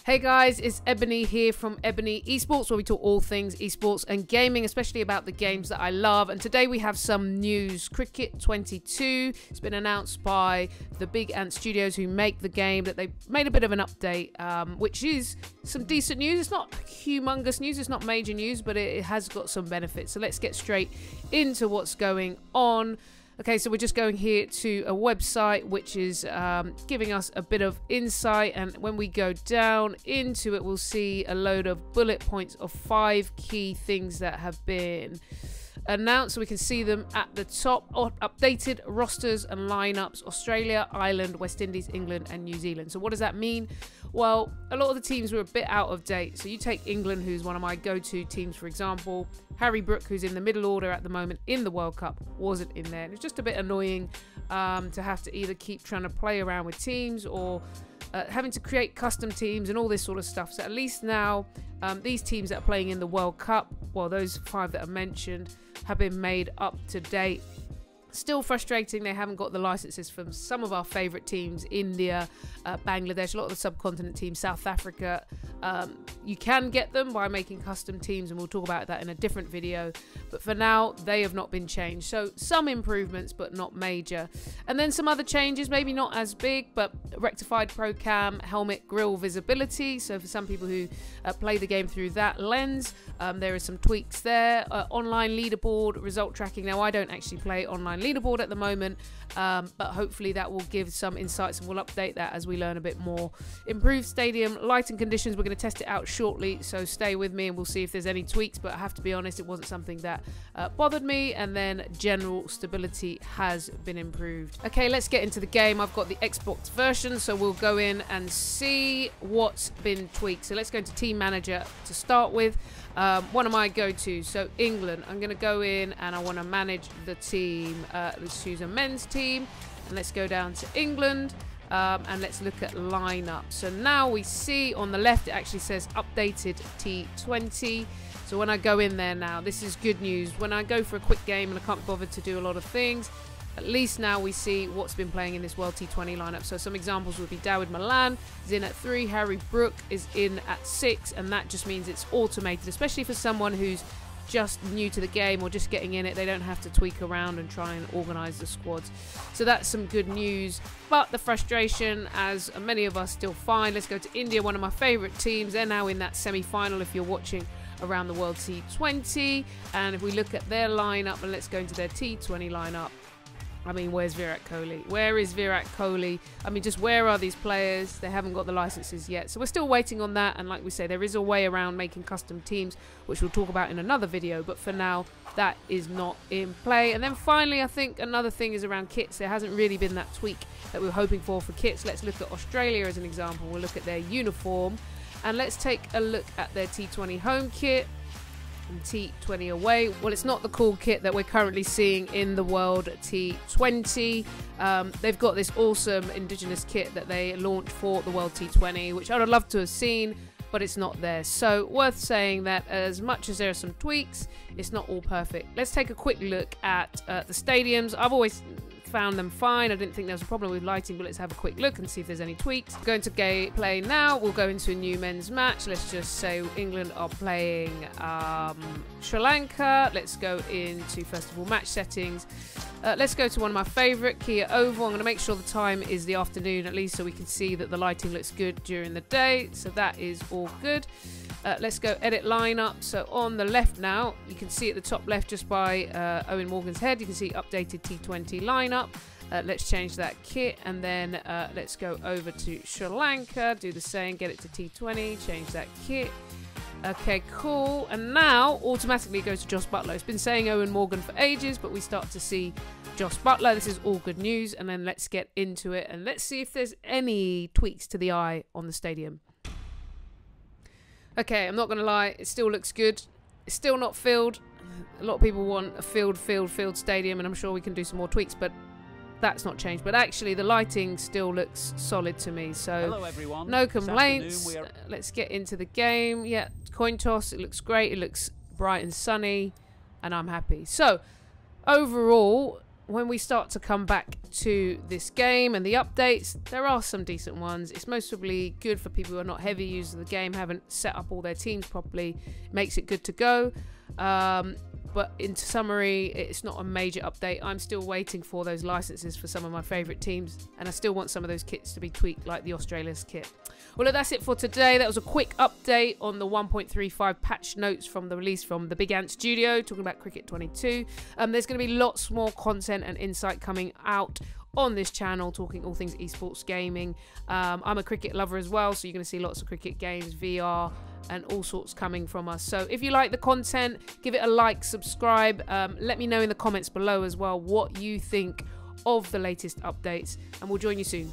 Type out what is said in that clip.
Hey guys, it's Ebony here from Ebony Esports, where we talk all things esports and gaming, especially about the games that I love. And today we have some news. Cricket 22, it's been announced by the Big Ant Studios who make the game that they made a bit of an update, which is some decent news. It's not humongous news, it's not major news, but it has got some benefits. So let's get straight into what's going on. Okay, so we're just going here to a website which is giving us a bit of insight, and when we go down into it, we'll see a load of bullet points of 5 key things that have been announced. So we can see them at the top. Updated rosters and lineups: Australia, Ireland, West Indies, England and New Zealand. So what does that mean? Well, a lot of the teams were a bit out of date. So you take England, who's one of my go-to teams, for example. Harry Brook, who's in the middle order at the moment in the World Cup, wasn't in there. And it's just a bit annoying to have to either keep trying to play around with teams or having to create custom teams and all this sort of stuff. So at least now these teams that are playing in the World Cup, well, those 5 that are mentioned, have been made up to date. Still frustrating, they haven't got the licenses from some of our favourite teams: India, Bangladesh, a lot of the subcontinent teams, South Africa. You can get them by making custom teams, and we'll talk about that in a different video. But for now, they have not been changed. So some improvements, but not major. And then some other changes, maybe not as big, but rectified pro cam, helmet, grill visibility. So for some people who play the game through that lens, there are some tweaks there. Online leaderboard, result tracking. Now, I don't actually play online leaderboard at the moment, but hopefully that will give some insights, and we'll update that as we learn a bit more. Improved stadium lighting conditions, we're going to test it out shortly, so stay with me and we'll see if there's any tweaks, but I have to be honest, it wasn't something that bothered me. And then general stability has been improved. Okay, let's get into the game. I've got the Xbox version, so we'll go in and see what's been tweaked. So let's go into team manager to start with. One of my go-tos, so England, I'm going to go in and I want to manage the team. Let's choose a men's team and let's go down to England, and let's look at lineup. So now we see on the left it actually says updated T20. So when I go in there now, this is good news. When I go for a quick game and I can't bother to do a lot of things, at least now we see what's been playing in this World T20 lineup. So some examples would be Dawid Malan is in at 3, Harry Brook is in at 6, and that just means it's automated, especially for someone who's just new to the game or just getting in it. They don't have to tweak around and try and organise the squads. So that's some good news. But the frustration, as many of us still find, let's go to India, one of my favourite teams. They're now in that semi-final if you're watching around the World T20. And if we look at their lineup, and let's go into their T20 lineup, I mean, where's Virat Kohli? Where is Virat Kohli? I mean, just where are these players? They haven't got the licenses yet. So we're still waiting on that. And like we say, there is a way around making custom teams, which we'll talk about in another video. But for now, that is not in play. And then finally, I think another thing is around kits. There hasn't really been that tweak that we were hoping for kits. Let's look at Australia as an example. We'll look at their uniform. And let's take a look at their T20 home kit. T20 away. Well, it's not the cool kit that we're currently seeing in the World T20. They've got this awesome indigenous kit that they launched for the World T20, which I would love to have seen, but it's not there. So worth saying that as much as there are some tweaks, it's not all perfect. Let's take a quick look at the stadiums. I've always found them fine. I didn't think there was a problem with lighting, but let's have a quick look and see if there's any tweaks. Going to play now. We'll go into a new men's match. Let's just say England are playing Sri Lanka. Let's go into, first of all, match settings. Let's go to one of my favourite, Kia Oval. I'm going to make sure the time is the afternoon at least, so we can see that the lighting looks good during the day. So that is all good. Let's go edit lineup. So on the left now, you can see at the top left, just by Eoin Morgan's head, you can see updated T20 lineup. Let's change that kit, and then let's go over to Sri Lanka, do the same, get it to T20, change that kit. Okay, cool. And now automatically it goes to Jos Buttler. It's been saying Eoin Morgan for ages, but we start to see Jos Buttler. This is all good news. And then let's get into it and let's see if there's any tweaks to the eye on the stadium. Okay, I'm not going to lie, it still looks good. It's still not filled. A lot of people want a filled stadium, and I'm sure we can do some more tweaks, but that's not changed. But actually, the lighting still looks solid to me, so hello everyone. No complaints. Let's get into the game. Yeah, coin toss, it looks great. It looks bright and sunny, and I'm happy. So, overall, when we start to come back to this game and the updates, there are some decent ones. It's mostly good for people who are not heavy users of the game, haven't set up all their teams properly. It makes it good to go. But in summary, it's not a major update. I'm still waiting for those licenses for some of my favourite teams, and I still want some of those kits to be tweaked, like the Australia's kit. Well, that's it for today. That was a quick update on the 1.35 patch notes from the release from the Big Ant Studio, talking about Cricket 22. There's going to be lots more content and insight coming out on this channel, talking all things esports gaming. I'm a cricket lover as well, so you're going to see lots of cricket games, VR, and all sorts coming from us. So if you like the content, give it a like, subscribe. Let me know in the comments below as well what you think of the latest updates, and we'll join you soon.